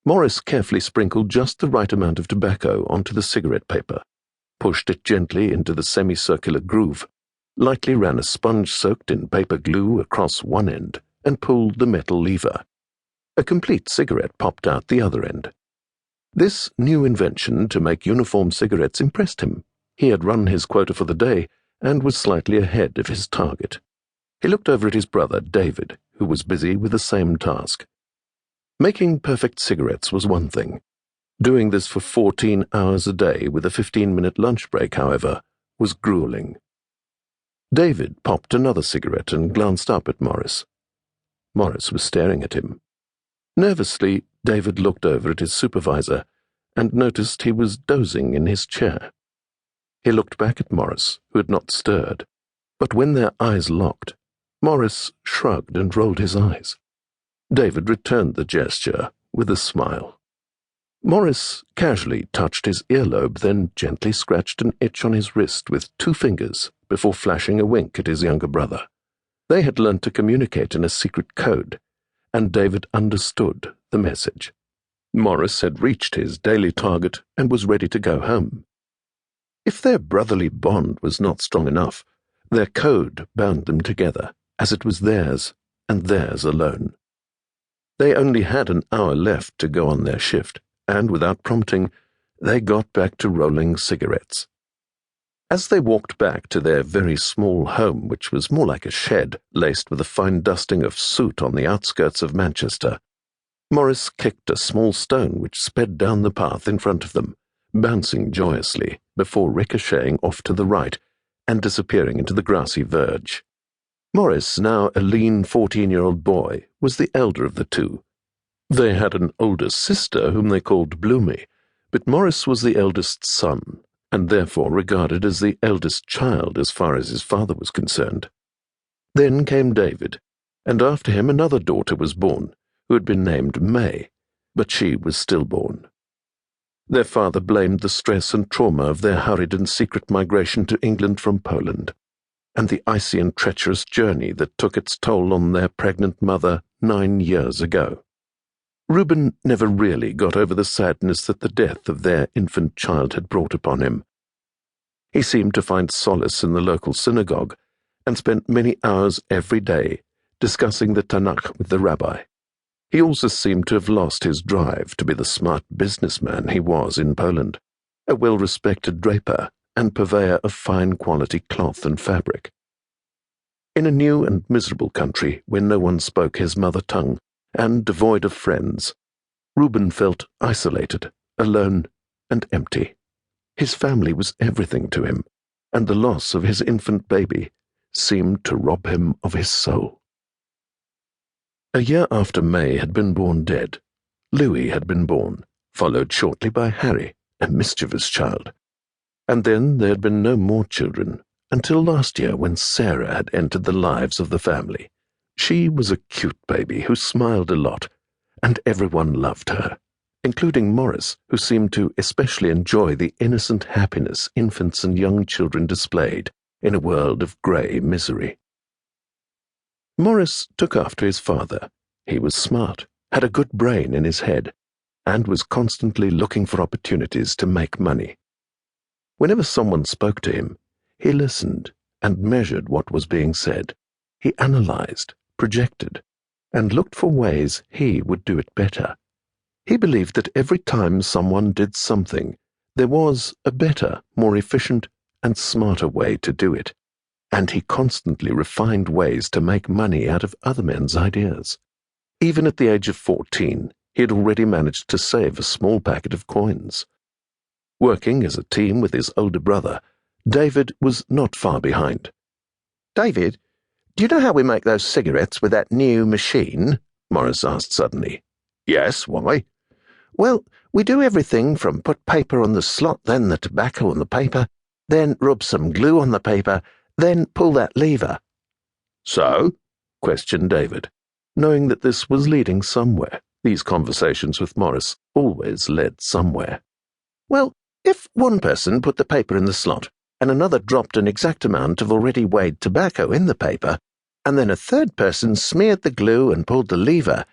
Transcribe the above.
Morris carefully sprinkled just the right amount of tobacco onto the cigarette paper, pushed it gently into the semicircular groove, lightly ran a sponge soaked in paper glue across one end, and pulled the metal lever. A complete cigarette popped out the other end. This new invention to make uniform cigarettes impressed him. He had run his quota for the day and was slightly ahead of his target. He looked over at his brother, David, who was busy with the same task. Making perfect cigarettes was one thing. Doing this for 14 hours a day with a 15-minute lunch break, however, was grueling. David popped another cigarette and glanced up at Morris. Morris was staring at him. Nervously, David looked over at his supervisor and noticed he was dozing in his chair. He looked back at Morris, who had not stirred, but when their eyes locked, Morris shrugged and rolled his eyes. David returned the gesture with a smile. Morris casually touched his earlobe, then gently scratched an itch on his wrist with 2 fingers before flashing a wink at his younger brother. They had learned to communicate in a secret code, and David understood the message. Morris had reached his daily target and was ready to go home. If their brotherly bond was not strong enough, their code bound them together, as it was theirs and theirs alone. They only had an hour left to go on their shift, and without prompting, they got back to rolling cigarettes. As they walked back to their very small home, which was more like a shed laced with a fine dusting of soot on the outskirts of Manchester, Morris kicked a small stone which sped down the path in front of them, bouncing joyously before ricocheting off to the right and disappearing into the grassy verge. Morris, now a lean 14-year-old boy, was the elder of the two. They had an older sister whom they called Bloomy, but Morris was the eldest son, and therefore regarded as the eldest child as far as his father was concerned. Then came David, and after him another daughter was born, who had been named May, but she was stillborn. Their father blamed the stress and trauma of their hurried and secret migration to England from Poland, and the icy and treacherous journey that took its toll on their pregnant mother 9 years ago. Reuben never really got over the sadness that the death of their infant child had brought upon him. He seemed to find solace in the local synagogue and spent many hours every day discussing the Tanakh with the rabbi. He also seemed to have lost his drive to be the smart businessman he was in Poland, a well-respected draper and purveyor of fine-quality cloth and fabric. In a new and miserable country where no one spoke his mother tongue, and devoid of friends, Reuben felt isolated, alone, and empty. His family was everything to him, and the loss of his infant baby seemed to rob him of his soul. A year after May had been born dead, Louis had been born, followed shortly by Harry, a mischievous child. And then there had been no more children, until last year when Sarah had entered the lives of the family. She was a cute baby who smiled a lot, and everyone loved her, including Morris, who seemed to especially enjoy the innocent happiness infants and young children displayed in a world of grey misery. Morris took after his father. He was smart, had a good brain in his head, and was constantly looking for opportunities to make money. Whenever someone spoke to him, he listened and measured what was being said. He analyzed, projected, and looked for ways he would do it better. He believed that every time someone did something, there was a better, more efficient, and smarter way to do it, and he constantly refined ways to make money out of other men's ideas. Even at the age of 14, he had already managed to save a small packet of coins. Working as a team with his older brother, David was not far behind. "David, do you know how we make those cigarettes with that new machine?" Morris asked suddenly. "Yes, why?" "Well, we do everything from put paper on the slot, then the tobacco on the paper, then rub some glue on the paper, then pull that lever." "So?" questioned David, knowing that this was leading somewhere. These conversations with Morris always led somewhere. "Well, if one person put the paper in the slot, and another dropped an exact amount of already weighed tobacco in the paper, and then a third person smeared the glue and pulled the lever,